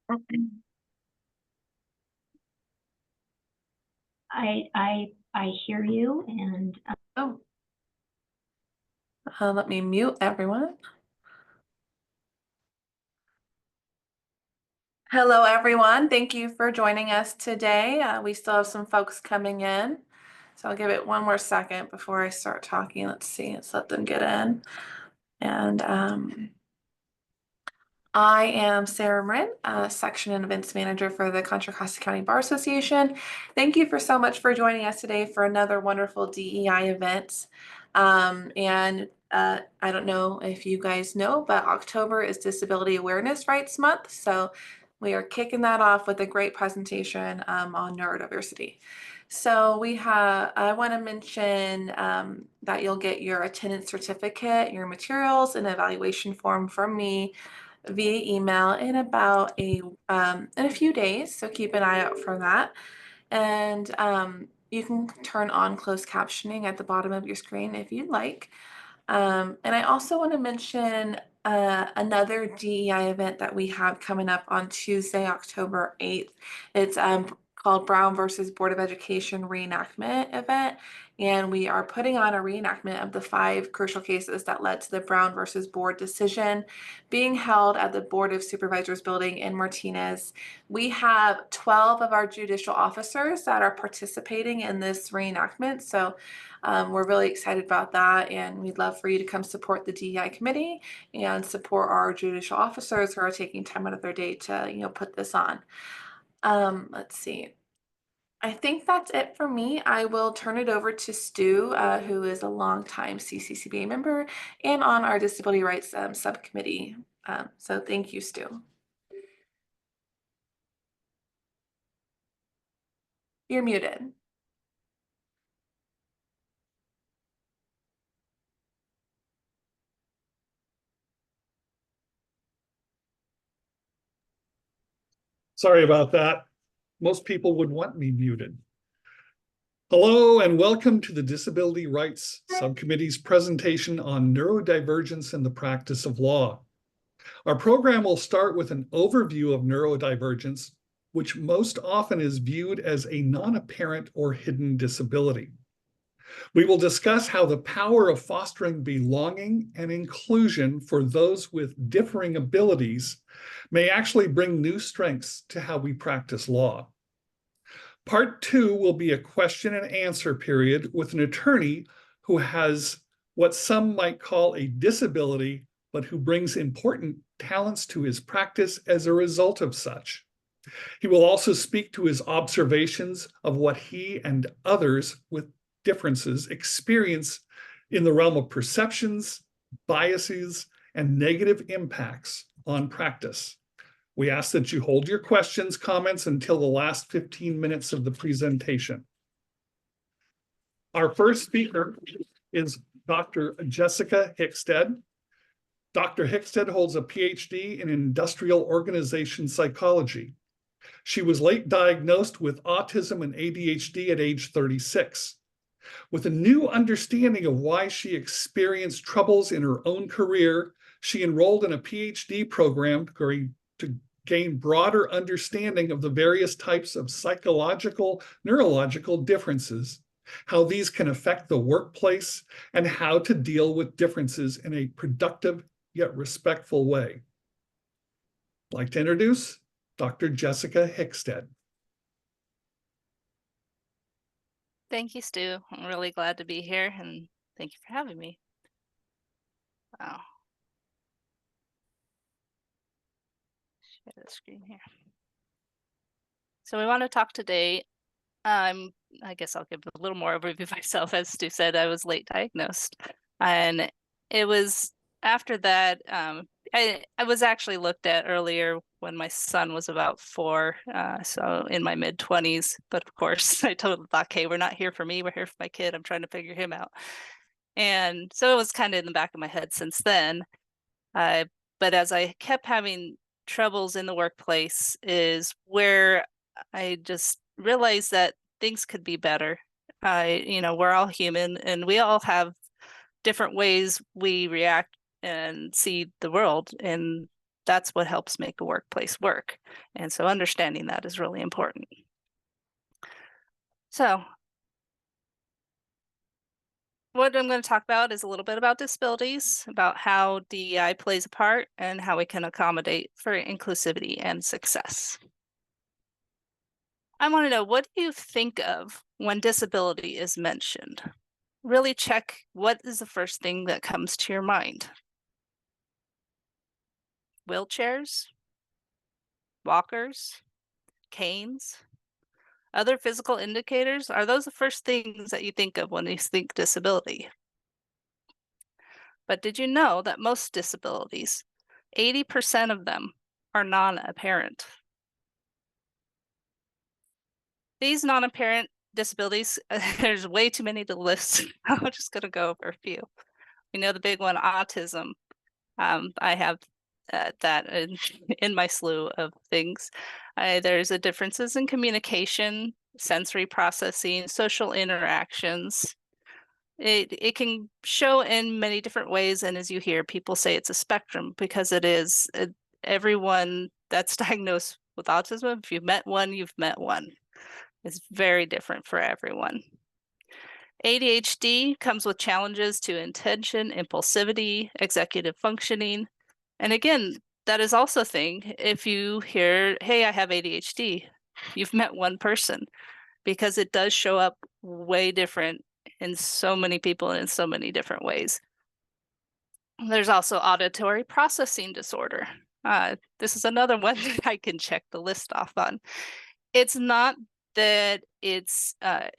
I hear you, and Oh, let me mute everyone. Hello, everyone. Thank you for joining us today. We still have some folks coming in, so I'll give it one more second before I start talking. Let's see, let's let them get in. And I am Sarah Marin, Section and Events Manager for the Contra Costa County Bar Association. Thank you so much for joining us today for another wonderful DEI event. I don't know if you guys know, but October is Disability Awareness Rights Month. So we are kicking that off with a great presentation on neurodiversity. So I want to mention that you'll get your attendance certificate, your materials, and evaluation form from me via email in about in a few days. So keep an eye out for that. And you can turn on closed captioning at the bottom of your screen if you'd like. And I also want to mention another DEI event that we have coming up on Tuesday, October 8th. It's called Brown versus Board of Education reenactment event. And we are putting on a reenactment of the 5 crucial cases that led to the Brown versus Board decision being held at the Board of Supervisors building in Martinez. We have 12 of our judicial officers that are participating in this reenactment. So we're really excited about that, and we'd love for you to come support the DEI committee and support our judicial officers who are taking time out of their day to, put this on. Let's see. I think that's it for me. I will turn it over to Stu, who is a longtime CCCBA member and on our disability rights subcommittee. So thank you, Stu. You're muted. Sorry about that. Most people would want me muted. Hello and welcome to the Disability Rights Subcommittee's presentation on neurodivergence in the practice of law. Our program will start with an overview of neurodivergence, which most often is viewed as a non-apparent or hidden disability. We will discuss how the power of fostering belonging and inclusion for those with differing abilities may actually bring new strengths to how we practice law. Part 2 will be a question and answer period with an attorney who has what some might call a disability, but who brings important talents to his practice as a result of such. He will also speak to his observations of what he and others with differences experience in the realm of perceptions, biases, and negative impacts on practice. We ask that you hold your questions, comments until the last 15 minutes of the presentation. Our first speaker is Dr. Jessica Hicksted. Dr. Hicksted holds a PhD in industrial organization psychology. She was late diagnosed with autism and ADHD at age 36. With a new understanding of why she experienced troubles in her own career, she enrolled in a PhD program to gain broader understanding of the various types of psychological, neurological differences, how these can affect the workplace, and how to deal with differences in a productive yet respectful way. I'd like to introduce Dr. Jessica Hicksted. Thank you, Stu. I'm really glad to be here, and thank you for having me. Wow. Share the screen here. So we want to talk today. I guess I'll give a little more overview of myself. As Stu said, I was late diagnosed, and it was after that. I was actually looked at earlier when my son was about 4, so in my mid-20s. But of course, I totally thought, okay, we're not here for me. We're here for my kid. I'm trying to figure him out. And so it was kind of in the back of my head since then. But as I kept having troubles in the workplace is where I just realized that things could be better. We're all human and we all have different ways we react and see the world. And that's what helps make a workplace work. And so understanding that is really important. So what I'm going to talk about is a little bit about disabilities, about how DEI plays a part, and how we can accommodate for inclusivity and success. I want to know, what do you think of when disability is mentioned? Really check what is the first thing that comes to your mind. Wheelchairs, walkers, canes, other physical indicators? Are those the first things that you think of when you think disability? But did you know that most disabilities, 80% of them, are non-apparent? These non-apparent disabilities, there's way too many to list. I'm just going to go over a few. We know the big one, autism. I have that in my slew of things. There's a differences in communication, sensory processing, social interactions. It can show in many different ways, and as you hear, people say it's a spectrum because it is. Everyone that's diagnosed with autism, if you've met one, you've met one. It's very different for everyone. ADHD comes with challenges to attention, impulsivity, executive functioning. And again, that is also a thing. If you hear, hey, I have ADHD, you've met one person, because it does show up way different in so many people and in so many different ways. There's also auditory processing disorder. This is another one that I can check the list off on. It's not that it's a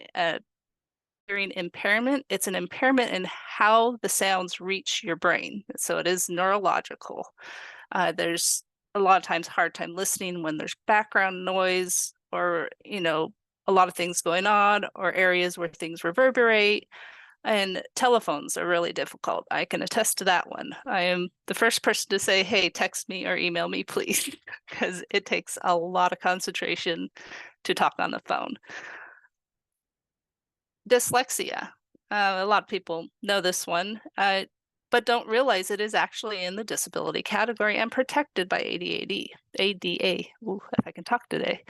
hearing impairment, it's an impairment in how the sounds reach your brain. So it is neurological. There's a lot of times hard time listening when there's background noise, or a lot of things going on, or areas where things reverberate. And telephones are really difficult. I can attest to that one. I am the first person to say, hey, text me or email me, please, because it takes a lot of concentration to talk on the phone. Dyslexia. A lot of people know this one, but don't realize it is actually in the disability category and protected by ADA. Ooh, if I can talk today.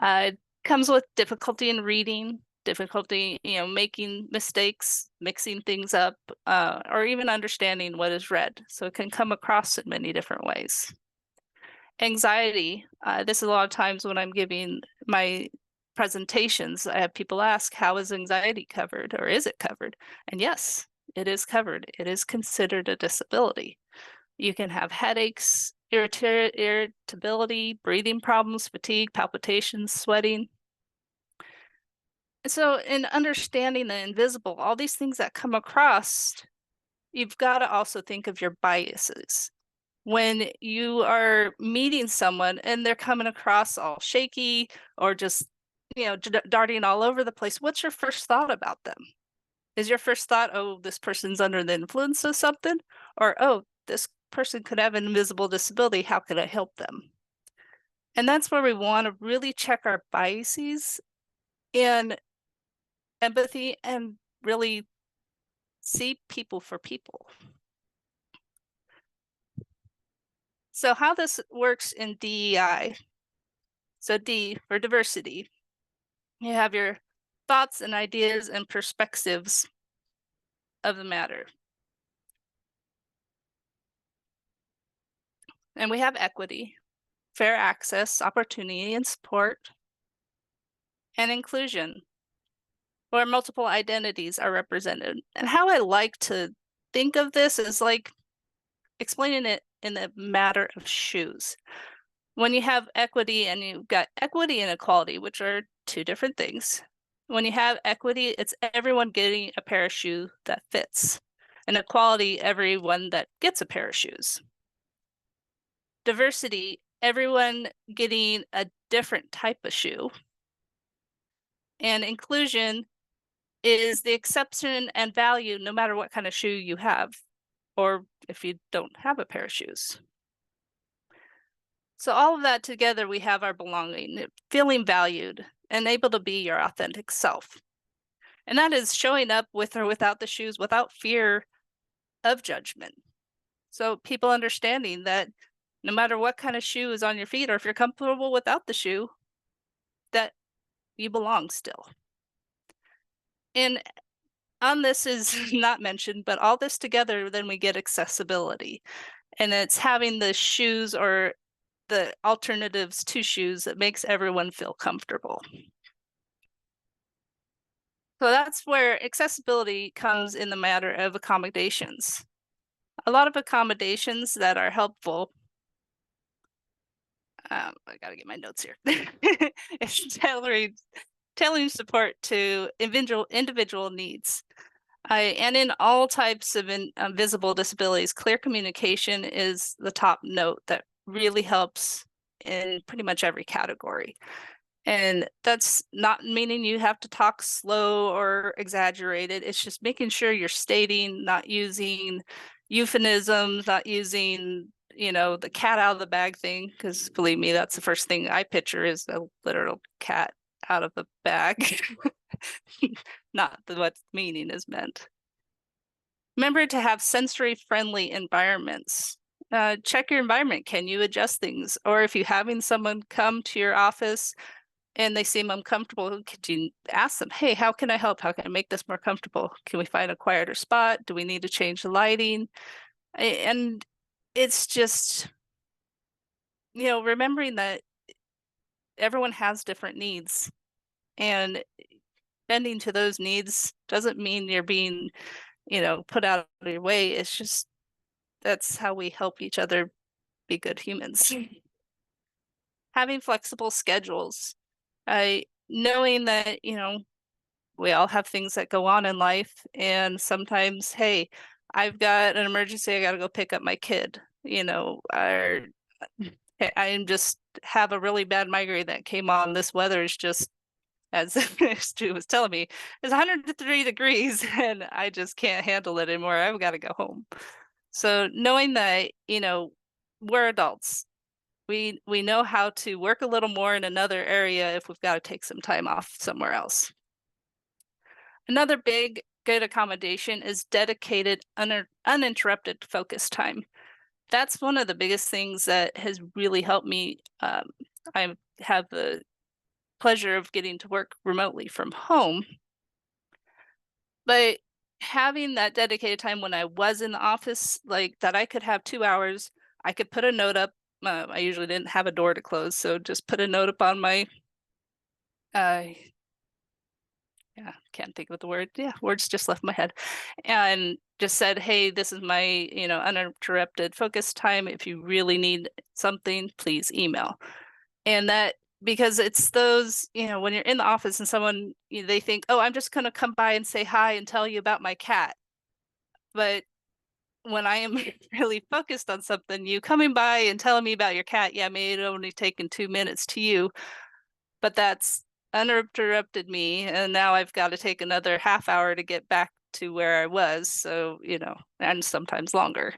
It comes with difficulty in reading, difficulty, making mistakes, mixing things up, or even understanding what is read. So it can come across in many different ways. Anxiety. This is a lot of times when I'm giving my presentations, I have people ask, how is anxiety covered, or is it covered? And yes, it is covered. It is considered a disability. You can have headaches, irritability, breathing problems, fatigue, palpitations, sweating. So in understanding the invisible, all these things that come across, you've got to also think of your biases. When you are meeting someone and they're coming across all shaky or just, darting all over the place, what's your first thought about them? Is your first thought, oh, this person's under the influence of something? Or, oh, this person could have an invisible disability, how could I help them? And that's where we want to really check our biases and empathy and really see people for people. So how this works in DEI. So D for diversity. You have your thoughts and ideas and perspectives of the matter. And we have equity, fair access, opportunity and support, and inclusion, where multiple identities are represented. And how I like to think of this is like explaining it in the matter of shoes. When you have equity and you've got equity and equality, which are two different things. When you have equity, it's everyone getting a pair of shoes that fits. And equality, everyone that gets a pair of shoes. Diversity, everyone getting a different type of shoe. And inclusion is the acceptance and value no matter what kind of shoe you have, or if you don't have a pair of shoes. So all of that together, we have our belonging, feeling valued, and able to be your authentic self. And that is showing up with or without the shoes, without fear of judgment. So people understanding that no matter what kind of shoe is on your feet, or if you're comfortable without the shoe, that you belong still. And on this is not mentioned, but all this together, then we get accessibility. And it's having the shoes or the alternatives to shoes that makes everyone feel comfortable. So that's where accessibility comes in the matter of accommodations. A lot of accommodations that are helpful. I gotta get my notes here. It's tailoring support to individual needs. And in all types of visible disabilities, clear communication is the top note that really helps in pretty much every category. And that's not meaning you have to talk slow or exaggerated. It's just making sure you're stating, not using euphemisms, not using, the cat out of the bag thing, because believe me, that's the first thing I picture is a literal cat out of the bag. Not what meaning is meant. Remember to have sensory-friendly environments. Check your environment. Can you adjust things? Or if you're having someone come to your office and they seem uncomfortable, could you ask them, hey, how can I help? How can I make this more comfortable? Can we find a quieter spot? Do we need to change the lighting? And it's just, remembering that everyone has different needs, and bending to those needs doesn't mean you're being, put out of your way. It's just, that's how we help each other be good humans. Having flexible schedules, knowing that, we all have things that go on in life, and sometimes, hey, I've got an emergency, I got to go pick up my kid, or I just have a really bad migraine that came on. This weather is just, as Stu was telling me, it's 103 degrees and I just can't handle it anymore. I've got to go home. So knowing that, we're adults, we know how to work a little more in another area if we've got to take some time off somewhere else. Another big good accommodation is dedicated, uninterrupted focus time. That's one of the biggest things that has really helped me. I have the pleasure of getting to work remotely from home, but having that dedicated time when I was in the office, like that, I could have 2 hours. I could put a note up. I usually didn't have a door to close, so just put a note up on my can't think of the word. Yeah, words just left my head. And just said, hey, this is my, uninterrupted focus time. If you really need something, please email. And that, because it's those, when you're in the office and someone, they think, oh, I'm just going to come by and say hi and tell you about my cat. But when I am really focused on something, you coming by and telling me about your cat, yeah, maybe it only taken 2 minutes to you, but that's uninterrupted me, and now I've got to take another half hour to get back to where I was. So, and sometimes longer.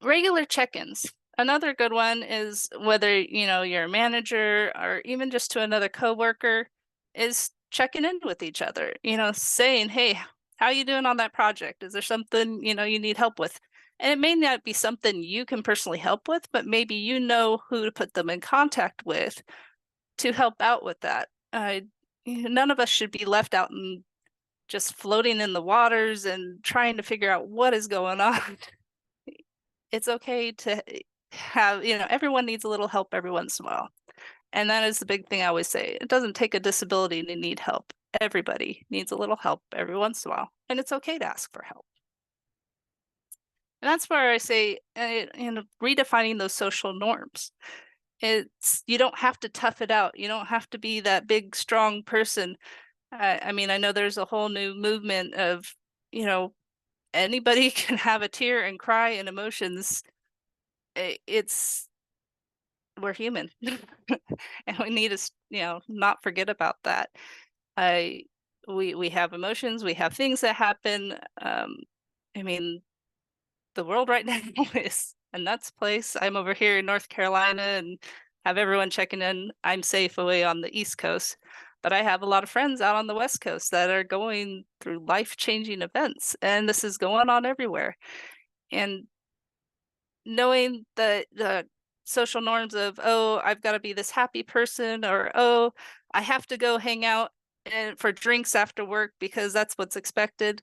Regular check-ins. Another good one is whether, you're a manager or even just to another coworker, is checking in with each other, saying, hey, how are you doing on that project? Is there something, you need help with? And it may not be something you can personally help with, but maybe you know who to put them in contact with to help out with that. None of us should be left out and just floating in the waters and trying to figure out what is going on. It's okay to have, everyone needs a little help every once in a while. And that is the big thing I always say. It doesn't take a disability to need help. Everybody needs a little help every once in a while, and it's okay to ask for help. And that's where I say, redefining those social norms. You don't have to tough it out. You don't have to be that big, strong person. I know there's a whole new movement of, anybody can have a tear and cry and emotions. We're human, and we need to, not forget about that. We have emotions. We have things that happen. The world right now is a nuts place. I'm over here in North Carolina and have everyone checking in. I'm safe away on the East Coast, but I have a lot of friends out on the West Coast that are going through life-changing events, and this is going on everywhere. And knowing the social norms of, oh, I've got to be this happy person, or oh, I have to go hang out and for drinks after work because that's what's expected.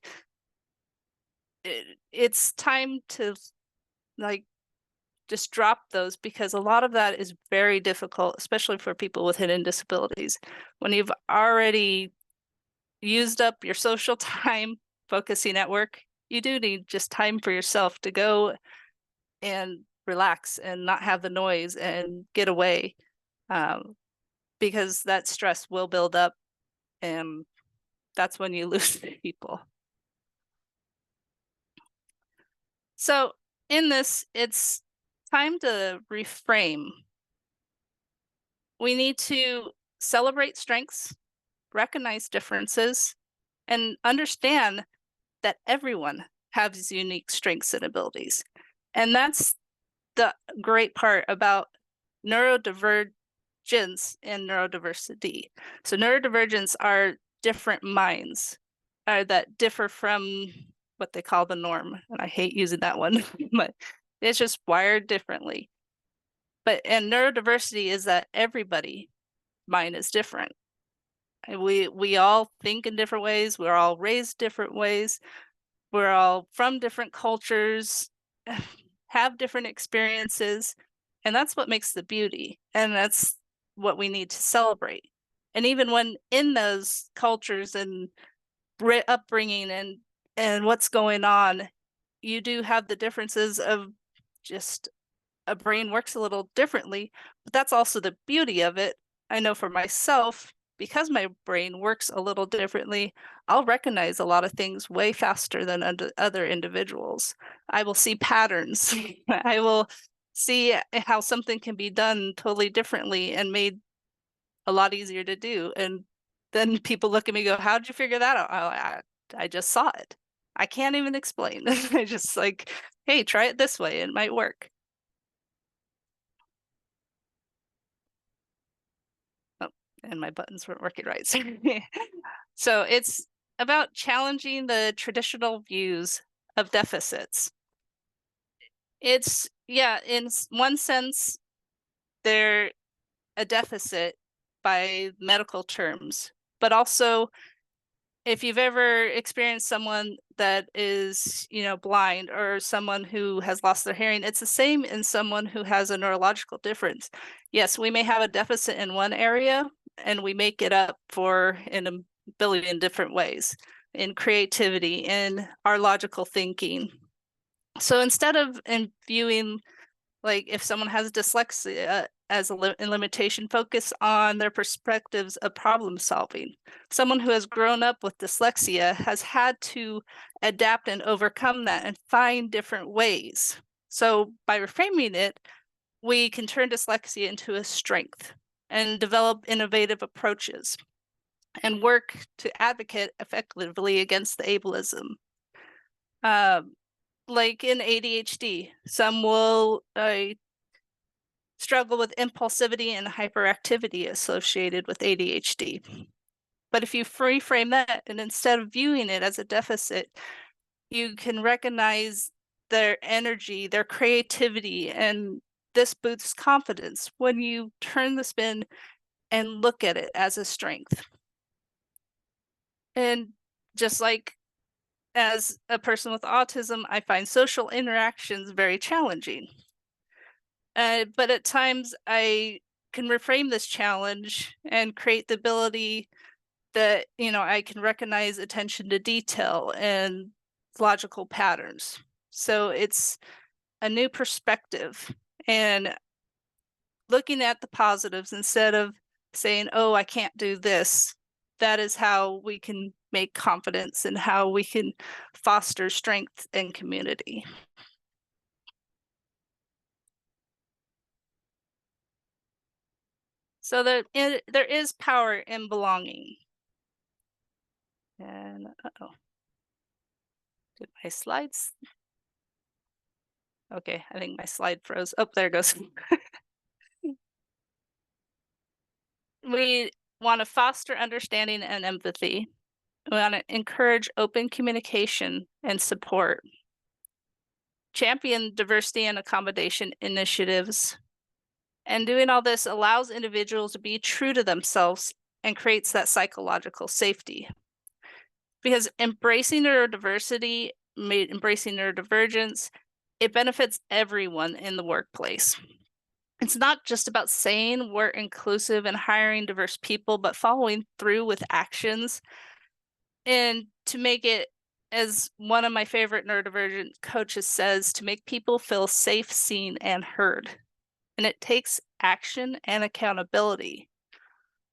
It's time to like just drop those, because a lot of that is very difficult, especially for people with hidden disabilities. When you've already used up your social time focusing at work, you do need just time for yourself to go and relax and not have the noise and get away, because that stress will build up, and that's when you lose people. So in this, it's time to reframe. We need to celebrate strengths, recognize differences, and understand that everyone has unique strengths and abilities. And that's the great part about neurodivergence and neurodiversity. So neurodivergence are different minds that differ from what they call the norm. And I hate using that one, but it's just wired differently. And neurodiversity is that everybody mind is different. And we all think in different ways. We're all raised different ways. We're all from different cultures, have different experiences, and that's what makes the beauty. And that's what we need to celebrate. And even when in those cultures and upbringing and what's going on, you do have the differences of just a brain works a little differently, but that's also the beauty of it. I know for myself, because my brain works a little differently, I'll recognize a lot of things way faster than other individuals. I will see patterns. I will see how something can be done totally differently and made a lot easier to do. And then people look at me and go, how did you figure that out? I just saw it. I can't even explain. I just like, hey, try it this way. It might work. And my buttons weren't working right. So it's about challenging the traditional views of deficits. It's, yeah, in one sense, they're a deficit by medical terms, but also if you've ever experienced someone that is, blind, or someone who has lost their hearing, it's the same in someone who has a neurological difference. Yes, we may have a deficit in one area, and we make it up for in a billion different ways, in creativity, in our logical thinking. So instead of viewing, like if someone has dyslexia as a limitation, focus on their perspectives of problem solving. Someone who has grown up with dyslexia has had to adapt and overcome that and find different ways. So by reframing it, we can turn dyslexia into a strength and develop innovative approaches and work to advocate effectively against the ableism. Like in ADHD, some will struggle with impulsivity and hyperactivity associated with ADHD. But if you reframe that, and instead of viewing it as a deficit, you can recognize their energy, their creativity, and this boosts confidence when you turn the spin and look at it as a strength. And just like as a person with autism, I find social interactions very challenging. But at times I can reframe this challenge and create the ability that, I can recognize attention to detail and logical patterns. So it's a new perspective and looking at the positives instead of saying, oh, I can't do this. That is how we can make confidence and how we can foster strength and community. So there is power in belonging. And did my slides? Okay, I think my slide froze. Oh, there it goes. We want to foster understanding and empathy. We want to encourage open communication and support. champion diversity and accommodation initiatives. And doing all this allows individuals to be true to themselves and creates that psychological safety. Because embracing neurodiversity, embracing neurodivergence, it benefits everyone in the workplace. It's not just about saying we're inclusive and hiring diverse people, but following through with actions. And to make it, as one of my favorite neurodivergent coaches says, to make people feel safe, seen, and heard. And it takes action and accountability.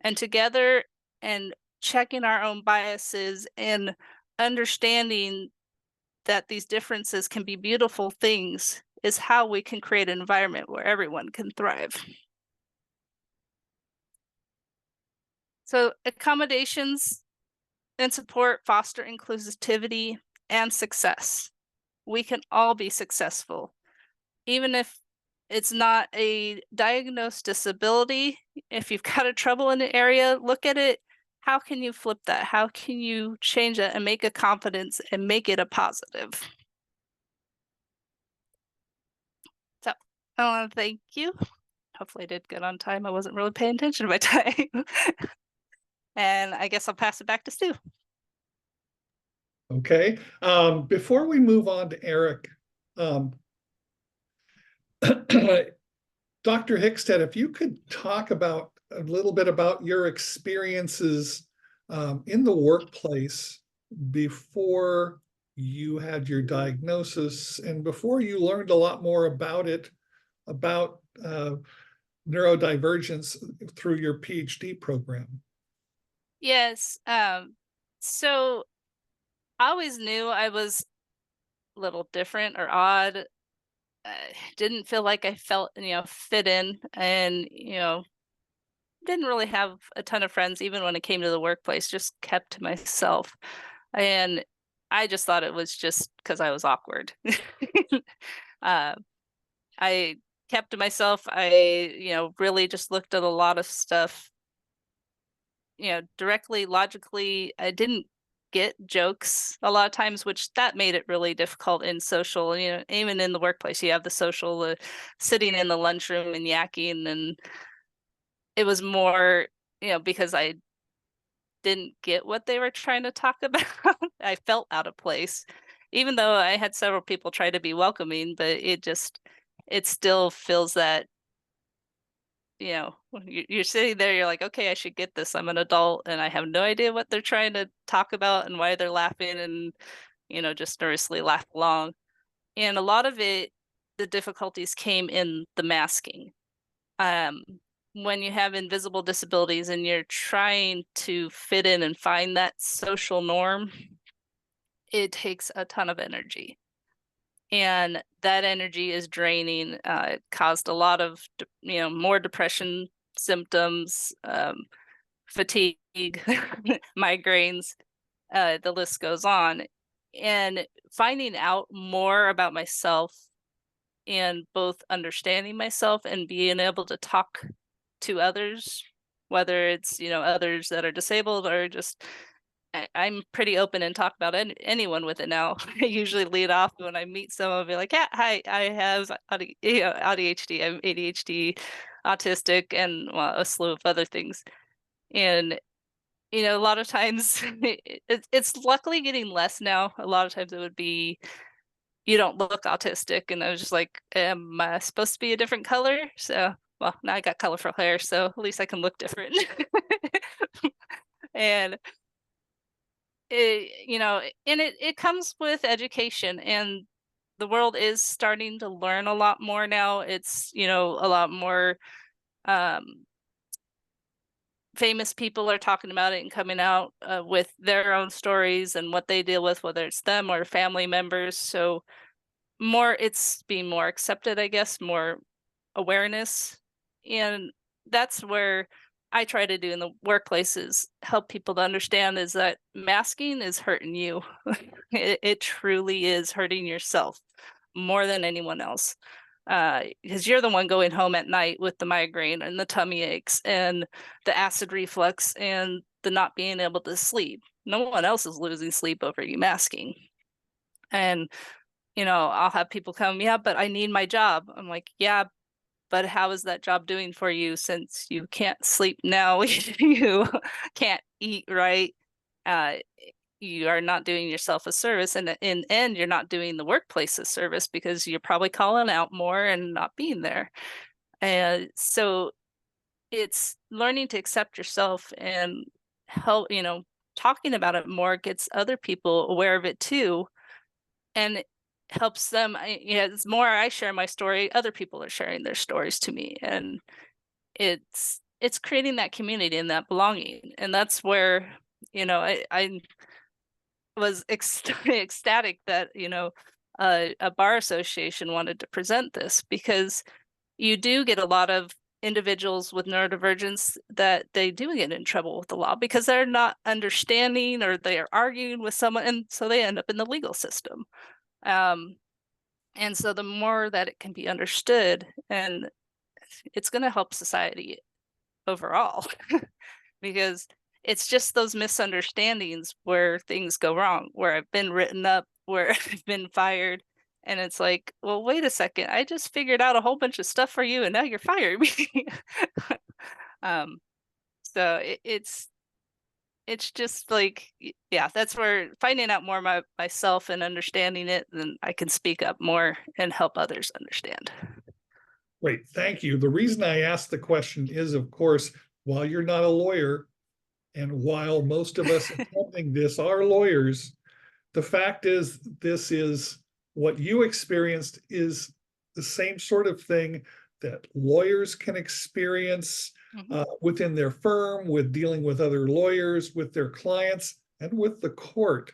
And together, and checking our own biases and understanding that these differences can be beautiful things is how we can create an environment where everyone can thrive. So accommodations and support foster inclusivity and success. We can all be successful, even if it's not a diagnosed disability. If you've got a trouble in an area, look at it. How can you flip that? How can you change that and make a confidence and make it a positive? So I want to thank you. Hopefully I did good on time. I wasn't really paying attention to my time. And I guess I'll pass it back to Stu. Okay, before we move on to Eric, Dr. Hicksted, if you could talk about a little bit about your experiences in the workplace before you had your diagnosis and before you learned a lot more about it, about neurodivergence through your PhD program. Yes. So I always knew I was a little different or odd. Didn't feel like I felt, fit in, and, didn't really have a ton of friends, even when it came to the workplace, just kept to myself. And I just thought it was just because I was awkward. I kept to myself. I, really just looked at a lot of stuff, directly, logically. I didn't get jokes a lot of times, which that made it really difficult in social, even in the workplace. You have the social sitting in the lunchroom and yakking, and it was more, because I didn't get what they were trying to talk about. I felt out of place, even though I had several people try to be welcoming, but it still feels that, you're sitting there, you're like, okay, I should get this. I'm an adult and I have no idea what they're trying to talk about and why they're laughing, and, just nervously laugh along. And a lot of it, the difficulties came in the masking. When you have invisible disabilities and you're trying to fit in and find that social norm, it takes a ton of energy. And that energy is draining. It caused a lot of, more depression symptoms, fatigue, migraines, the list goes on. And finding out more about myself and both understanding myself and being able to talk to others, whether it's, others that are disabled or just, I'm pretty open and talk about anyone with it now. I usually lead off when I meet someone, be like, yeah, hi, I have ADHD, I'm ADHD, autistic, and a slew of other things. And, a lot of times it's luckily getting less now. A lot of times it would be, you don't look autistic. And I was just like, am I supposed to be a different color? So, well, now I got colorful hair, so at least I can look different. And it comes with education, and the world is starting to learn a lot more now. It's, a lot more famous people are talking about it and coming out with their own stories and what they deal with, whether it's them or family members. So it's being more accepted, I guess, more awareness. And that's where I try to do in the workplace is help people to understand is that masking is hurting you. It truly is hurting yourself more than anyone else. Because you're the one going home at night with the migraine and the tummy aches and the acid reflux and the not being able to sleep. No one else is losing sleep over you masking. And I'll have people come, yeah, but I need my job. I'm like, yeah, but how is that job doing for you since you can't sleep now, you can't eat right, uh, you are not doing yourself a service, and in the end, you're not doing the workplace a service because you're probably calling out more and not being there. And so it's learning to accept yourself and help, talking about it more gets other people aware of it too, and it helps them. It's more I share my story, other people are sharing their stories to me, and it's creating that community and that belonging, and that's where I was ecstatic that a bar association wanted to present this, because you do get a lot of individuals with neurodivergence that they do get in trouble with the law because they're not understanding, or they are arguing with someone, and so they end up in the legal system. And so the more that it can be understood, and it's going to help society overall, because it's just those misunderstandings where things go wrong, where I've been written up, where I've been fired. And it's like, well, wait a second, I just figured out a whole bunch of stuff for you and now you're fired. um, so it's just like, yeah, that's where finding out more about myself and understanding it, then I can speak up more and help others understand. Great, thank you. The reason I asked the question is, of course, while you're not a lawyer, and while most of us attending this are lawyers, the fact is this is what you experienced is the same sort of thing that lawyers can experience within their firm, with dealing with other lawyers, with their clients, and with the court.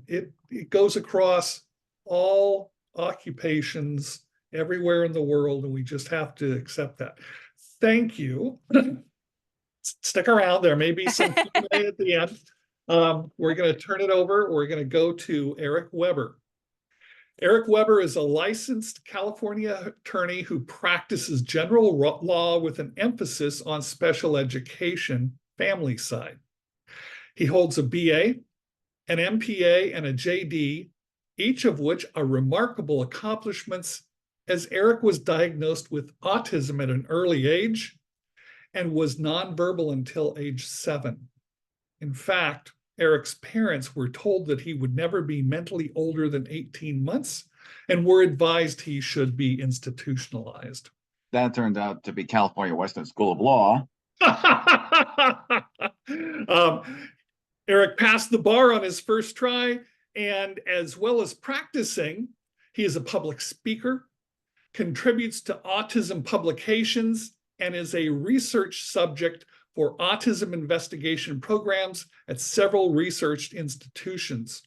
It goes across all occupations everywhere in the world, and we just have to accept that. Thank you. Stick around. There may be some Q&A at the end. We're going to turn it over. We're going to go to Eric Weber. Eric Weber is a licensed California attorney who practices general law with an emphasis on special education family side. He holds a BA, an MPA, and a JD, each of which are remarkable accomplishments, as Eric was diagnosed with autism at an early age and was nonverbal until age 7. In fact, Eric's parents were told that he would never be mentally older than 18 months and were advised he should be institutionalized. That turned out to be California Western School of Law. Eric passed the bar on his first try, and as well as practicing, he is a public speaker, contributes to autism publications, and is a research subject for autism investigation programs at several research institutions.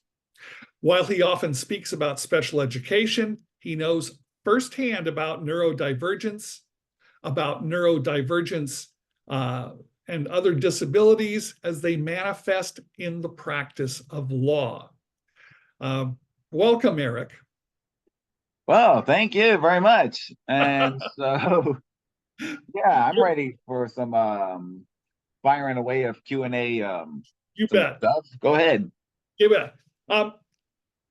While he often speaks about special education, he knows firsthand about neurodivergence, and other disabilities as they manifest in the practice of law. Welcome, Eric. Well, thank you very much. And so, yeah, I'm ready for some firing away of Q&A. You bet. Stuff. Go ahead. You bet.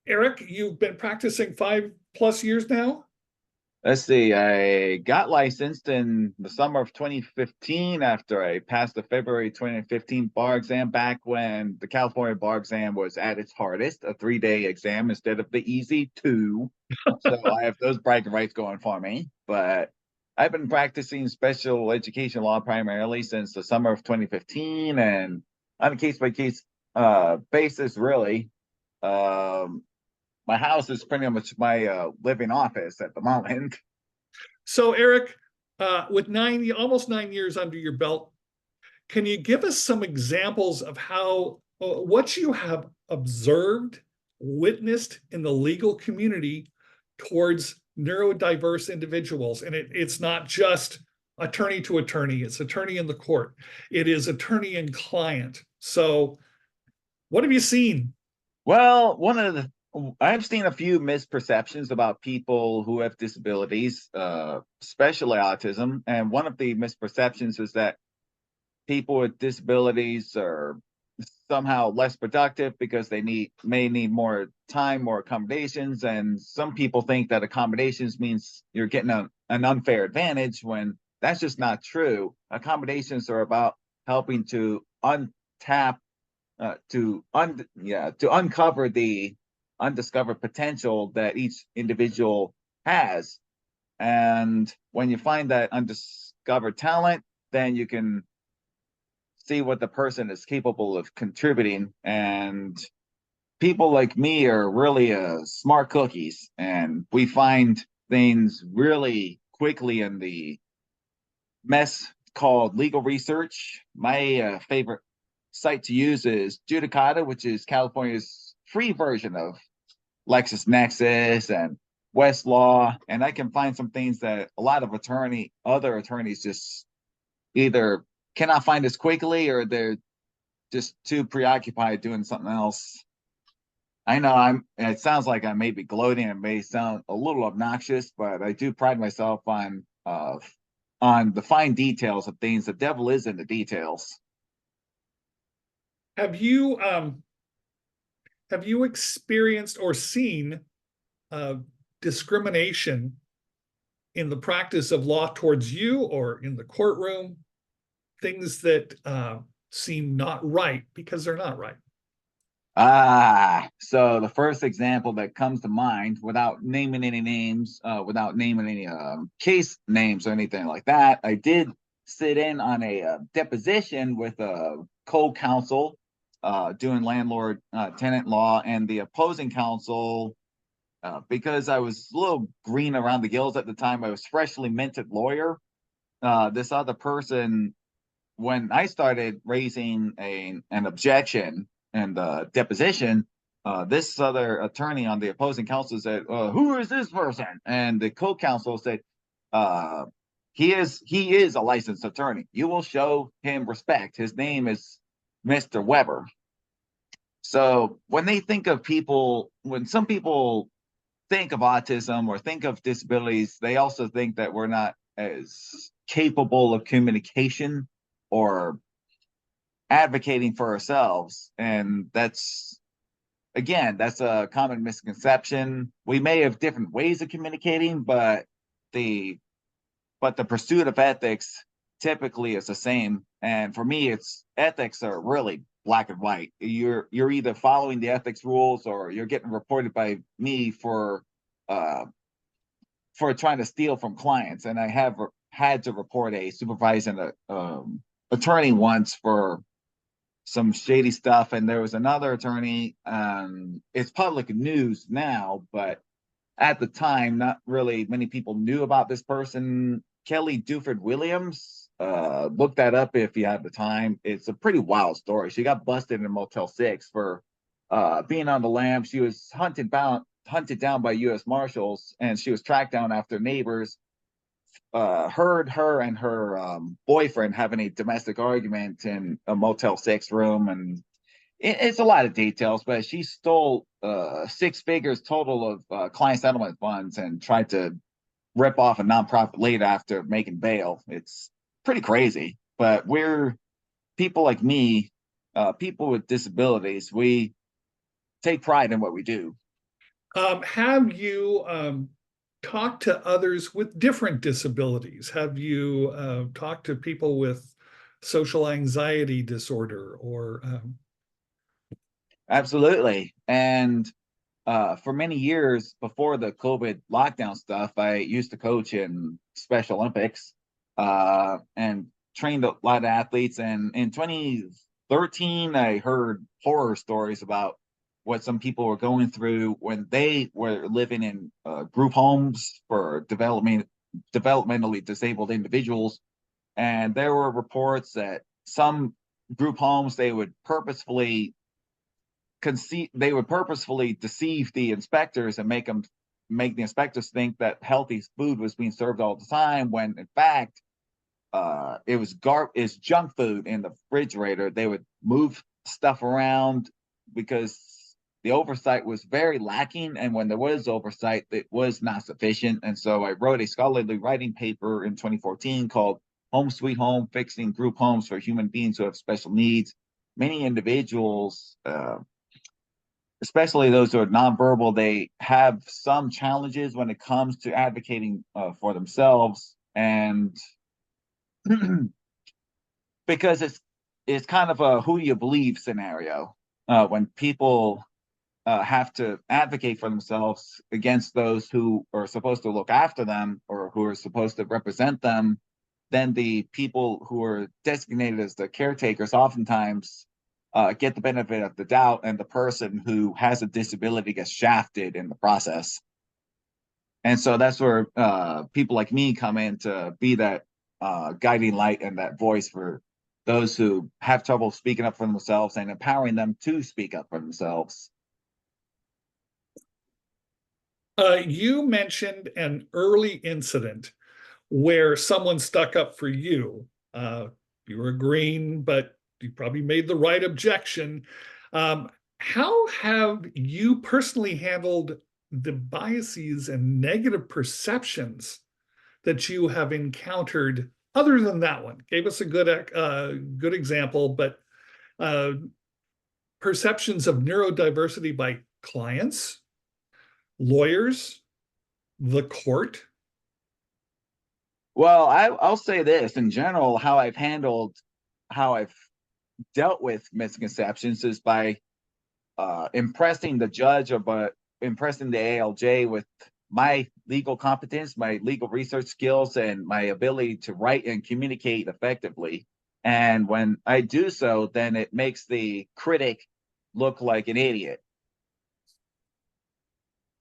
Eric, you've been practicing 5+ years now? Let's see, I got licensed in the summer of 2015 after I passed the February 2015 bar exam, back when the California bar exam was at its hardest, a 3-day exam instead of the easy 2. So I have those bragging rights going for me. But I've been practicing special education law primarily since the summer of 2015, and on a case-by-case basis, really. My house is pretty much my living office at the moment. So, Eric, with almost 9 years under your belt, can you give us some examples of how what you have observed, witnessed in the legal community towards neurodiverse individuals? And it's not just attorney to attorney, it's attorney in the court, it is attorney and client. So, what have you seen? Well, I've seen a few misperceptions about people who have disabilities, especially autism. And one of the misperceptions is that people with disabilities are somehow less productive because they may need more time, more accommodations. And some people think that accommodations means you're getting an unfair advantage, when that's just not true. Accommodations are about helping to uncover the undiscovered potential that each individual has. And when you find that undiscovered talent, then you can see what the person is capable of contributing. And people like me are really smart cookies, and we find things really quickly in the mess called legal research. My favorite site to use is Judicata, which is California's free version of LexisNexis and Westlaw, and I can find some things that a lot of other attorneys just either cannot find as quickly, or they're just too preoccupied doing something else. I know it sounds like I may be gloating and may sound a little obnoxious, but I do pride myself on the fine details of things. The devil is in the details. Have you experienced or seen discrimination in the practice of law towards you, or in the courtroom? Things that seem not right because they're not right. So the first example that comes to mind, without naming any names, without naming any case names or anything like that, I did sit in on a deposition with a co-counsel doing landlord tenant law, and the opposing counsel, because I was a little green around the gills at the time, I was freshly minted lawyer. This other person, when I started raising an objection and deposition, this other attorney on the opposing counsel said, "Who is this person?" And the co-counsel said, he is a licensed attorney. You will show him respect. His name is Mr. Weber." So when some people think of autism or think of disabilities, they also think that we're not as capable of communication or advocating for ourselves. And that's a common misconception. We may have different ways of communicating, but the pursuit of ethics typically is the same. And for me, ethics are really black and white. You're either following the ethics rules, or you're getting reported by me for trying to steal from clients. And I have had to report a supervising attorney once for some shady stuff. And there was another attorney, it's public news now, but at the time, not really many people knew about this person, Kelly Duford Williams. Look that up if you have the time. It's a pretty wild story. She got busted in a Motel 6 for being on the lam. She was hunted down by U.S. Marshals, and she was tracked down after neighbors heard her and her boyfriend having a domestic argument in a Motel 6 room. And it's a lot of details, but she stole 6 figures total of client settlement funds and tried to rip off a nonprofit later after making bail. It's pretty crazy. But we're people like me, people with disabilities, we take pride in what we do. Have you talked to others with different disabilities? Have you talked to people with social anxiety disorder or? Absolutely. And for many years before the COVID lockdown stuff, I used to coach in Special Olympics and trained a lot of athletes. And in 2013, I heard horror stories about what some people were going through when they were living in group homes for developmentally disabled individuals. And there were reports that some group homes, they would purposefully deceive the inspectors and make the inspectors think that healthy food was being served all the time, when in fact it was junk food in the refrigerator. They would move stuff around because the oversight was very lacking, and when there was oversight, it was not sufficient. And so I wrote a scholarly writing paper in 2014 called "Home Sweet Home: Fixing Group Homes for Human Beings Who Have Special Needs." many individuals, especially those who are nonverbal, they have some challenges when it comes to advocating for themselves, and because it's kind of a who you believe scenario when people have to advocate for themselves against those who are supposed to look after them or who are supposed to represent them. Then the people who are designated as the caretakers oftentimes get the benefit of the doubt, and the person who has a disability gets shafted in the process. And so that's where people like me come in to be that guiding light and that voice for those who have trouble speaking up for themselves and empowering them to speak up for themselves. You mentioned an early incident where someone stuck up for you. You were green, but you probably made the right objection. How have you personally handled the biases and negative perceptions that you have encountered other than that one? Gave us a good example, but perceptions of neurodiversity by clients, lawyers, the court? Well, I'll say this in general, how I've dealt with misconceptions is by impressing the judge or by impressing the ALJ with my legal competence, my legal research skills, and my ability to write and communicate effectively. And when I do so, then it makes the critic look like an idiot.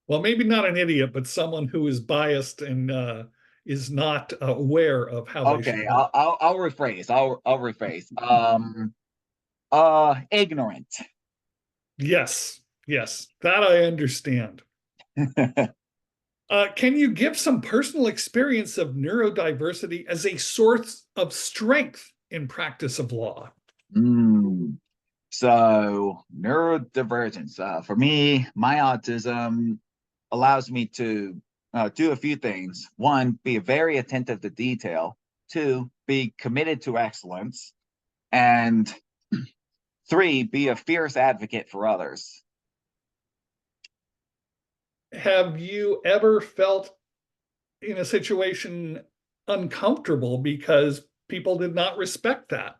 Well, maybe not an idiot, but someone who is biased and is not aware of how they should Okay, work. I'll rephrase. I'll rephrase. Ignorant. Yes, that I understand. Can you give some personal experience of neurodiversity as a source of strength in practice of law? So neurodivergence. For me, my autism allows me to do a few things. One, be very attentive to detail. Two, be committed to excellence. And three, be a fierce advocate for others. Have you ever felt in a situation uncomfortable because people did not respect that?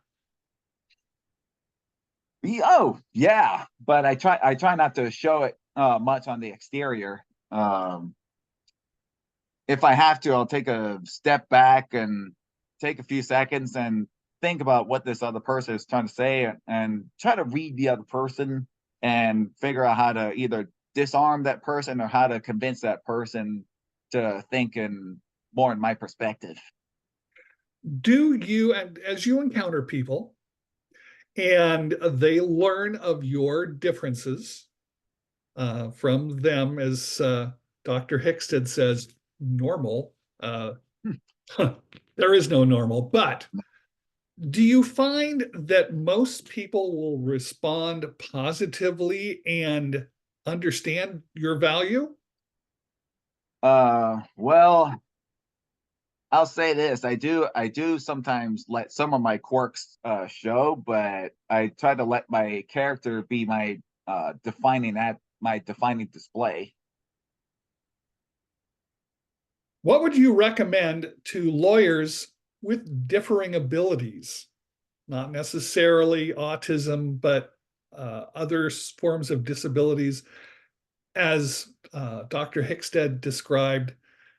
Oh, yeah, but I try not to show it much on the exterior. If I have to, I'll take a step back and take a few seconds and think about what this other person is trying to say, and try to read the other person and figure out how to either disarm that person or how to convince that person to think more in my perspective. Do you, and as you encounter people and they learn of your differences from them, as Dr. Hicksted says, normal, there is no normal, but do you find that most people will respond positively and understand your value? Well, I'll say this. I do sometimes let some of my quirks show, but I try to let my character be my defining display. What would you recommend to lawyers with differing abilities? Not necessarily autism, but other forms of disabilities, as Dr. Hicksted described.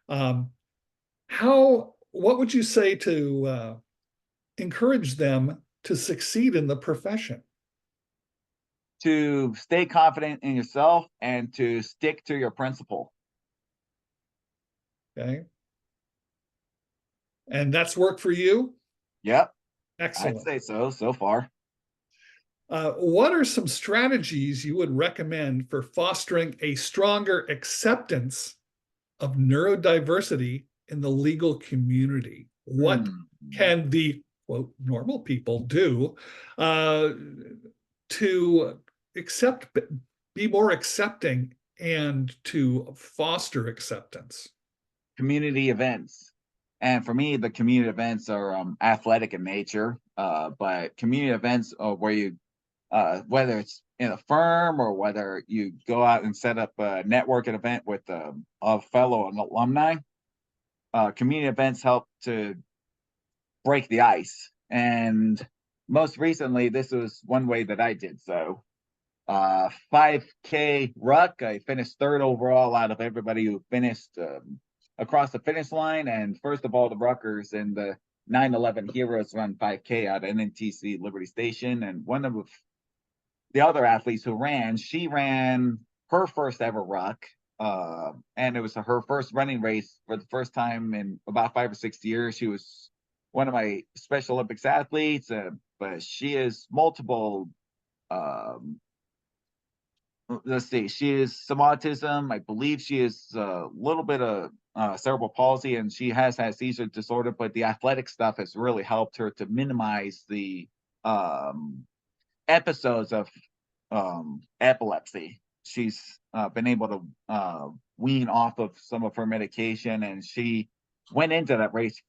What would you say to encourage them to succeed in the profession? To stay confident in yourself and to stick to your principle. Okay. And that's worked for you? Yep. Excellent. I'd say so far. What are some strategies you would recommend for fostering a stronger acceptance of neurodiversity in the legal community? What can the, quote, normal people do to be more accepting and to foster acceptance? Community events. And for me, the community events are athletic in nature, but community events are where you whether it's in a firm or whether you go out and set up a networking event with a fellow alumni. Community events help to break the ice. And most recently, this was one way that I did so. 5K ruck, I finished third overall out of everybody who finished across the finish line. And first of all, the ruckers and the 9/11 Heroes run 5K out at NNTC Liberty Station. And one of the other athletes who ran, she ran her first ever ruck. And it was her first running race for the first time in about 5 or 6 years. She was one of my Special Olympics athletes, but she is multiple, let's see, she is some autism. I believe she is a little bit of cerebral palsy, and she has had seizure disorder, but the athletic stuff has really helped her to minimize the episodes of epilepsy. She's been able to wean off of some of her medication, and she went into that race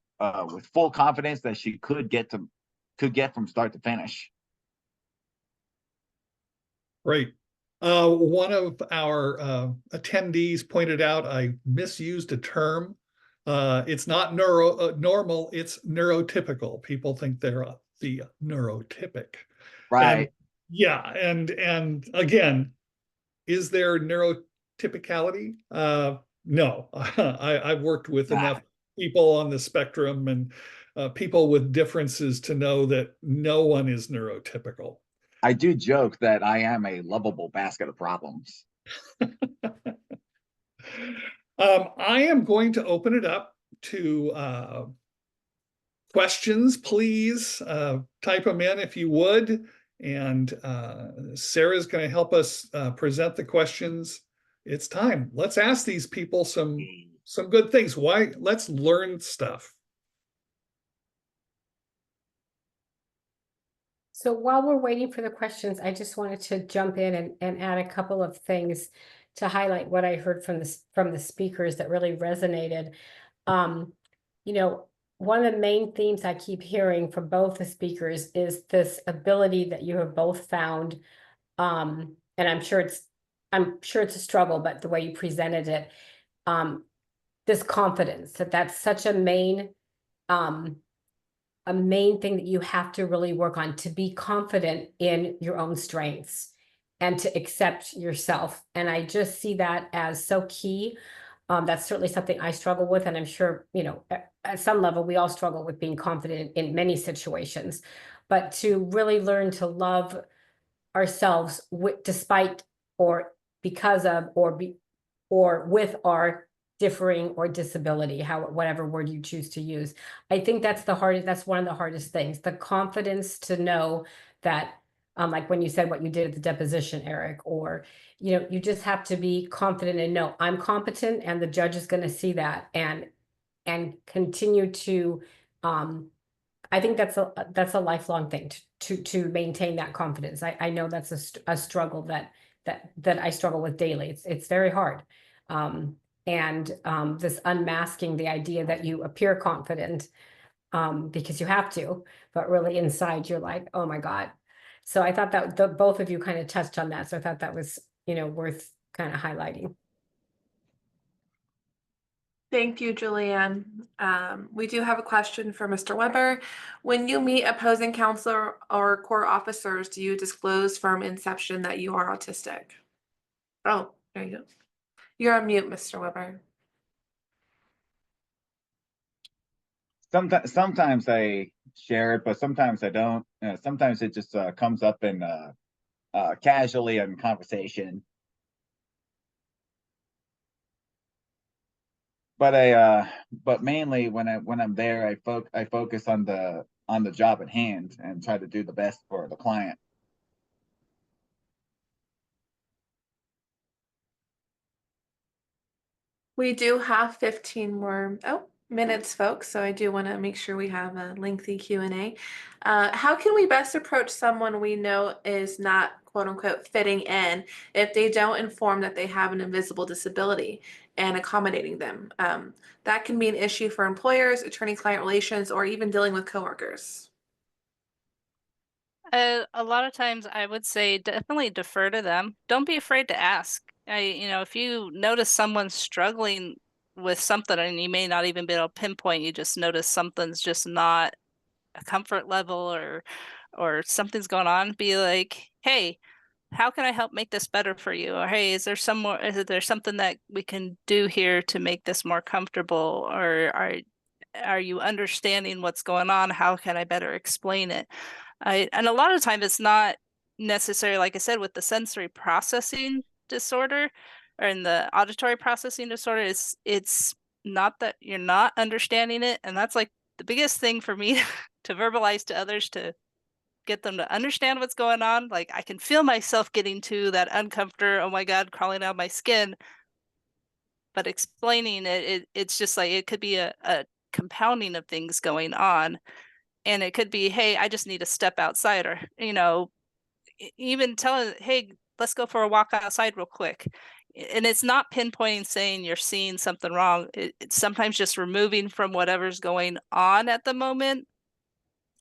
with full confidence that she could get from start to finish. Great. One of our attendees pointed out I misused a term. It's not normal, it's neurotypical. People think they're the neurotypic. Right. And again, is there neurotypicality? No, I've worked with enough people on the spectrum and people with differences to know that no one is neurotypical. I do joke that I am a lovable basket of problems. I am going to open it up to questions. Please type them in if you would. And Sarah's going to help us present the questions. It's time. Let's ask these people some good things. Why? Let's learn stuff. So while we're waiting for the questions, I just wanted to jump in and add a couple of things to highlight what I heard from the speakers that really resonated. You know, one of the main themes I keep hearing from both the speakers is this ability that you have both found, and I'm sure it's a struggle, but the way you presented it, this confidence, that's such a main thing that you have to really work on, to be confident in your own strengths and to accept yourself. And I just see that as so key. That's certainly something I struggle with. And I'm sure, you know, at some level, we all struggle with being confident in many situations. But to really learn to love ourselves despite or because of or with our differing or disability, whatever word you choose to use. I think that's one of the hardest things, the confidence to know that, like when you said what you did at the deposition, Eric, or, you know, you just have to be confident and know I'm competent and the judge is going to see that and continue to, I think that's a lifelong thing to maintain that confidence. I know that's a struggle that I struggle with daily. It's very hard. And this unmasking the idea that you appear confident because you have to, but really inside you're like, oh my God. So I thought that both of you kind of touched on that. So I thought that was, you know, worth kind of highlighting. Thank you, Julianne. We do have a question for Mr. Weber. When you meet opposing counsel or court officers, do you disclose from inception that you are autistic? Oh, there you go. You're on mute, Mr. Weber. Sometimes I share it, but sometimes I don't. Sometimes it just comes up in casually in conversation. But mainly when I'm there, I focus on the job at hand and try to do the best for the client. We do have 15 more minutes, folks, so I do want to make sure we have a lengthy Q&A. How can we best approach someone we know is not, quote unquote, fitting in if they don't inform that they have an invisible disability and accommodating them? That can be an issue for employers, attorney-client relations, or even dealing with coworkers. A lot of times I would say definitely defer to them. Don't be afraid to ask. If you notice someone struggling with something and you may not even be able to pinpoint, you just notice something's just not a comfort level or something's going on, be like, hey, how can I help make this better for you? Or hey, is there something that we can do here to make this more comfortable? Or are you understanding what's going on? How can I better explain it? And a lot of time it's not necessarily, like I said, with the sensory processing disorder or in the auditory processing disorder, it's not that you're not understanding it. And that's like the biggest thing for me to verbalize to others, to get them to understand what's going on. Like I can feel myself getting to that uncomfort, oh my God, crawling out of my skin. But explaining it's just like it could be a compounding of things going on. And it could be, hey, I just need to step outside, or, even telling, hey, let's go for a walk outside real quick. And it's not pinpointing saying you're seeing something wrong. It's sometimes just removing from whatever's going on at the moment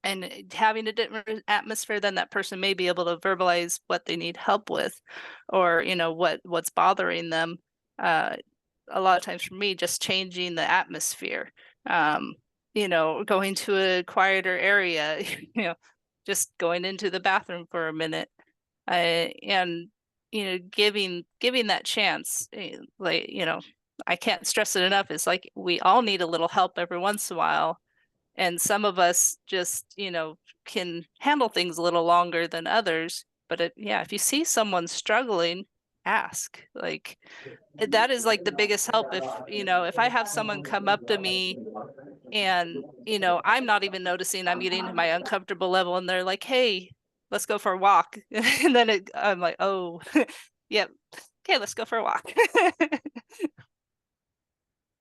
and having a different atmosphere, then that person may be able to verbalize what they need help with, or what's bothering them. A lot of times for me, just changing the atmosphere, going to a quieter area, just going into the bathroom for a minute, and giving that chance. I can't stress it enough. It's like we all need a little help every once in a while. And some of us just, can handle things a little longer than others. But if you see someone struggling, ask. Like that is like the biggest help. If I have someone come up to me and, I'm not even noticing I'm getting to my uncomfortable level and they're like, hey, let's go for a walk. And then I'm like, oh, yep. Okay, let's go for a walk.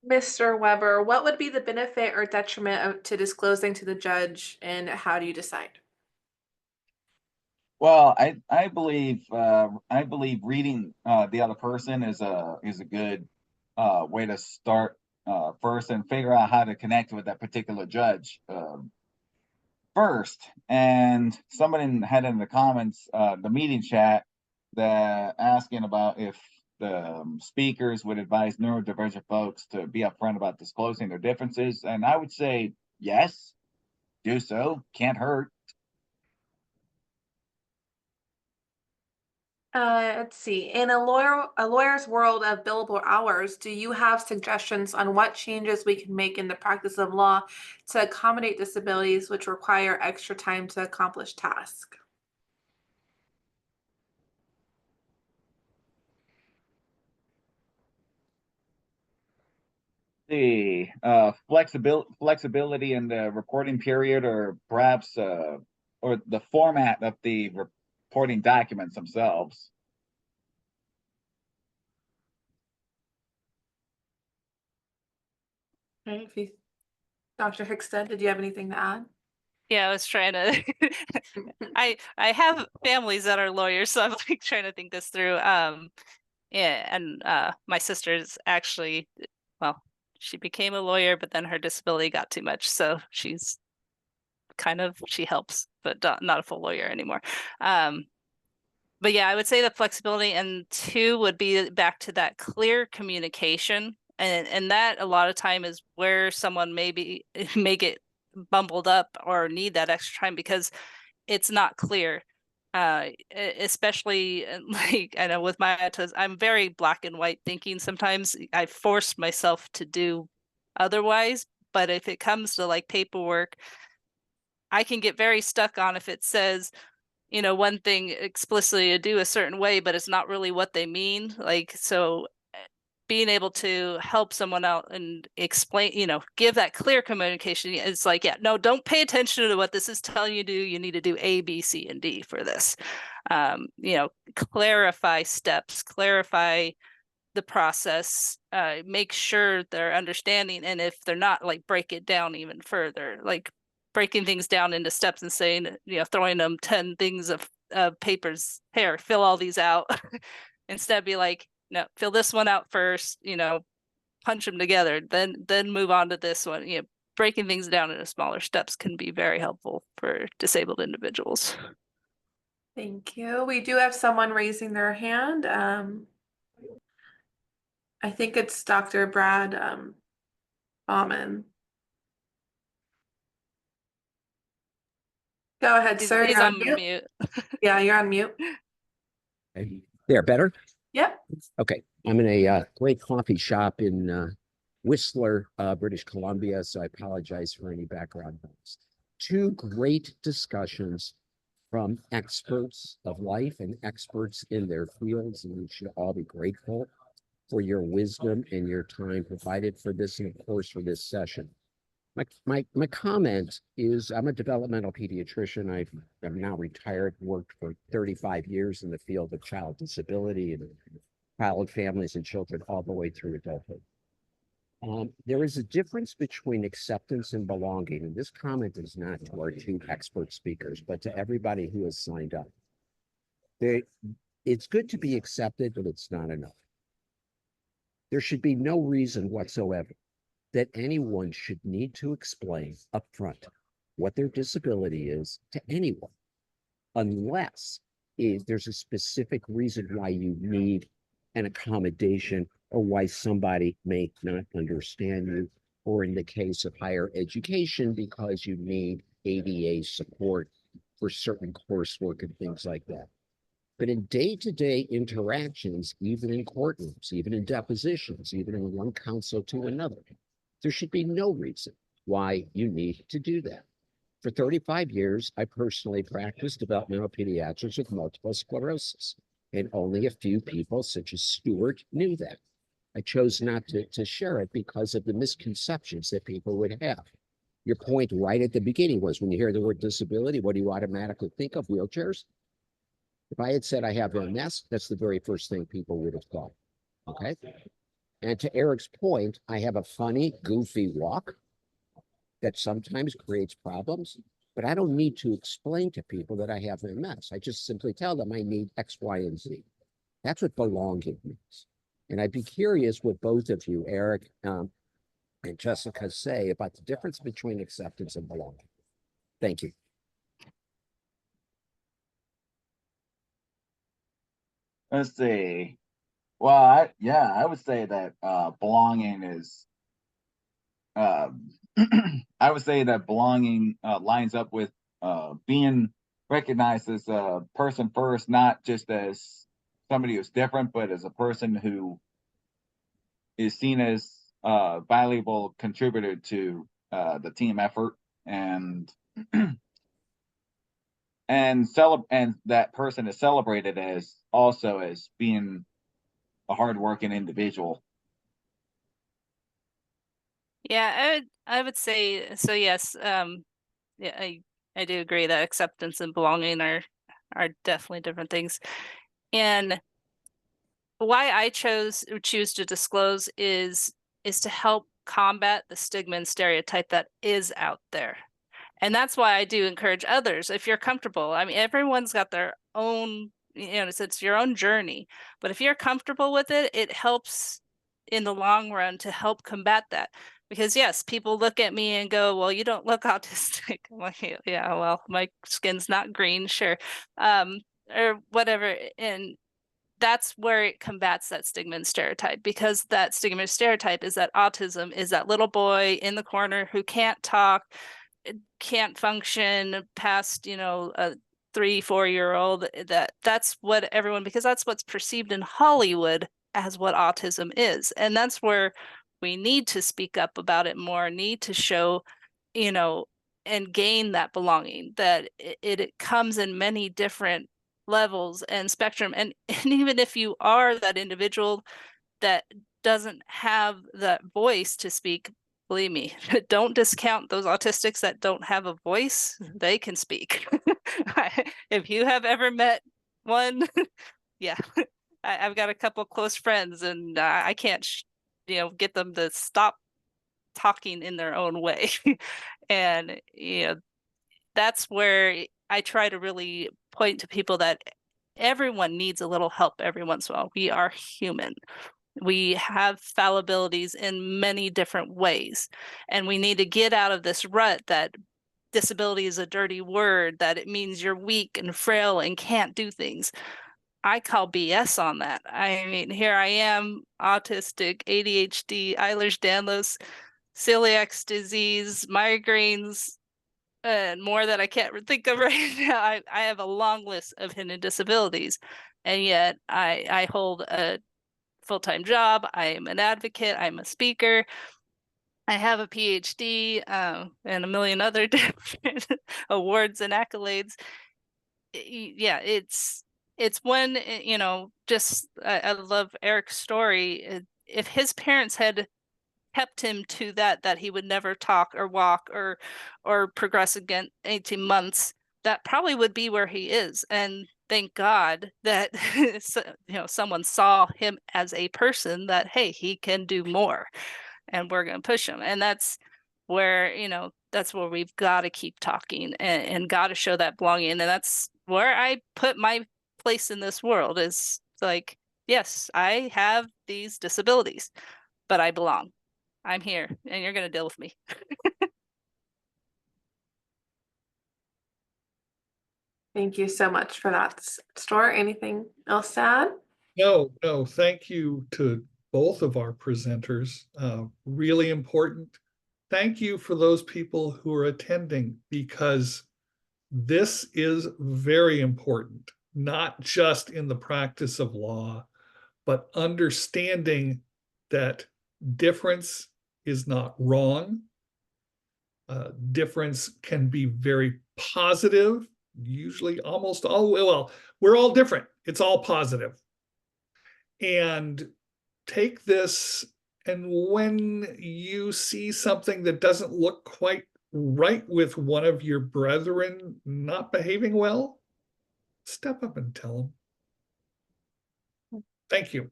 Mr. Weber, what would be the benefit or detriment to disclosing to the judge, and how do you decide? Well, I believe reading the other person is a good way to start first, and figure out how to connect with that particular judge first. And somebody had in the comments, the meeting chat, that asking about if the speakers would advise neurodivergent folks to be upfront about disclosing their differences. And I would say yes, do so, can't hurt. Let's see. In a lawyer's world of billable hours, do you have suggestions on what changes we can make in the practice of law to accommodate disabilities which require extra time to accomplish tasks? The flexibility in the reporting period, or perhaps or the format of the reporting documents themselves. Okay, Dr. Hicksted, did you have anything to add? Yeah, I was trying to I have families that are lawyers, so I'm like trying to think this through. Yeah, and my sister's actually, well, she became a lawyer, but then her disability got too much, so she's she helps, but not a full lawyer anymore. But yeah, I would say the flexibility, and two would be back to that clear communication. And that a lot of time is where someone may get bumbled up or need that extra time, because it's not clear. Especially like I know with my autism, I'm very black and white thinking. Sometimes I force myself to do otherwise, but if it comes to like paperwork, I can get very stuck on if it says, one thing explicitly to do a certain way, but it's not really what they mean. Like, so being able to help someone out and explain, give that clear communication. It's like, yeah, no, don't pay attention to what this is telling you to do. You need to do A, B, C, and D for this. Clarify steps, clarify the process, make sure they're understanding. And if they're not, like, break it down even further, like breaking things down into steps and saying, throwing them 10 things of papers, here, fill all these out. Instead be like, no, fill this one out first, punch them together, then move on to this one. Breaking things down into smaller steps can be very helpful for disabled individuals. Thank you. We do have someone raising their hand. I think it's Dr. Brad Bauman. Go ahead, sir. He's You're on mute. Yeah, you're on mute. There, better? Yep. Okay, I'm in a great coffee shop in Whistler, British Columbia, so I apologize for any background noise. Two great discussions from experts of life and experts in their fields, and we should all be grateful for your wisdom and your time provided for this, and of course for this session. My comment is, I'm a developmental pediatrician. I'm now retired, worked for 35 years in the field of child disability and child families and children all the way through adulthood. There is a difference between acceptance and belonging, and this comment is not to our two expert speakers, but to everybody who has signed up. It's good to be accepted, but it's not enough. There should be no reason whatsoever that anyone should need to explain upfront what their disability is to anyone, unless there's a specific reason why you need an accommodation or why somebody may not understand you, or in the case of higher education, because you need ADA support for certain coursework and things like that. But in day-to-day interactions, even in courtrooms, even in depositions, even in one counsel to another, there should be no reason why you need to do that. For 35 years, I personally practiced developmental pediatrics with multiple sclerosis, and only a few people, such as Stuart, knew that. I chose not to share it because of the misconceptions that people would have. Your point right at the beginning was, when you hear the word disability, what do you automatically think of? Wheelchairs? If I had said I have MS, that's the very first thing people would have thought, okay? And to Eric's point, I have a funny, goofy walk that sometimes creates problems, but I don't need to explain to people that I have MS. I just simply tell them I need X, Y, and Z. That's what belonging means. And I'd be curious what both of you, Eric and Jessica, say about the difference between acceptance and belonging. Thank you. Let's see. Well, I would say that belonging is I would say that belonging lines up with being recognized as a person first, not just as somebody who's different, but as a person who is seen as a valuable contributor to the team effort, and and that person is celebrated as also as being a hardworking individual. Yeah, I would say so. Yes, yeah, I do agree that acceptance and belonging are definitely different things. And why I choose to disclose is to help combat the stigma and stereotype that is out there. And that's why I do encourage others, if you're comfortable. I mean, everyone's got their own, it's your own journey. But if you're comfortable with it, it helps in the long run to help combat that. Because yes, people look at me and go, well, you don't look autistic. I'm like, yeah, well, my skin's not green, sure. Or whatever. And that's where it combats that stigma and stereotype, because that stigma and stereotype is that autism is that little boy in the corner who can't talk, can't function past, a 3-4-year-old. That's what everyone, because that's what's perceived in Hollywood as what autism is. And that's where we need to speak up about it more, need to show, and gain that belonging, that it comes in many different levels and spectrum. And even if you are that individual that doesn't have that voice to speak, believe me, don't discount those autistics that don't have a voice. They can speak. If you have ever met one, yeah, I've got a couple close friends, and I can't, get them to stop talking in their own way. And, that's where I try to really point to people that everyone needs a little help every once in a while. We are human. We have fallibilities in many different ways, and we need to get out of this rut that disability is a dirty word, that it means you're weak and frail and can't do things. I call BS on that. I mean, here I am, autistic, ADHD, Ehlers-Danlos, celiac disease, migraines, and more that I can't think of right now. I have a long list of hidden disabilities, and yet I hold a full-time job. I am an advocate. I'm a speaker. I have a PhD and a million other different awards and accolades. Yeah, it's when, you know, just I love Eric's story. If his parents had kept him to that he would never talk or walk or progress again 18 months, that probably would be where he is. And thank God that you know, someone saw him as a person, that hey, he can do more, and we're going to push him. And that's where, you know, that's where we've got to keep talking and got to show that belonging. And that's where I put my place in this world, is like, yes, I have these disabilities, but I belong. I'm here, and you're going to deal with me. Thank you so much for that, Stuart. Anything else to add? No, thank you to both of our presenters. Really important. Thank you for those people who are attending, because this is very important, not just in the practice of law, but understanding that difference is not wrong. Difference can be very positive, usually almost all, well, we're all different. It's all positive. And take this, and when you see something that doesn't look quite right with one of your brethren not behaving well, step up and tell them. Thank you.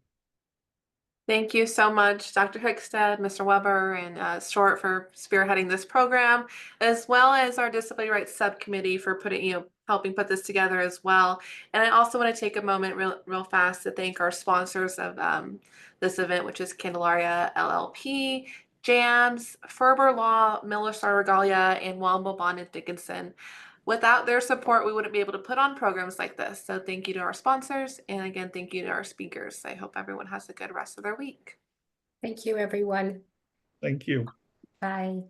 Thank you so much, Dr. Hicksted, Mr. Weber, and Stuart for spearheading this program, as well as our Disability Rights Subcommittee for helping put this together as well. And I also want to take a moment real fast to thank our sponsors of this event, which is Candelaria LLP, JAMS, Ferber Law, Miller Star Regalia, and Wombo Bond and Dickinson. Without their support, we wouldn't be able to put on programs like this. So thank you to our sponsors. And again, thank you to our speakers. I hope everyone has a good rest of their week. Thank you, everyone. Thank you. Bye.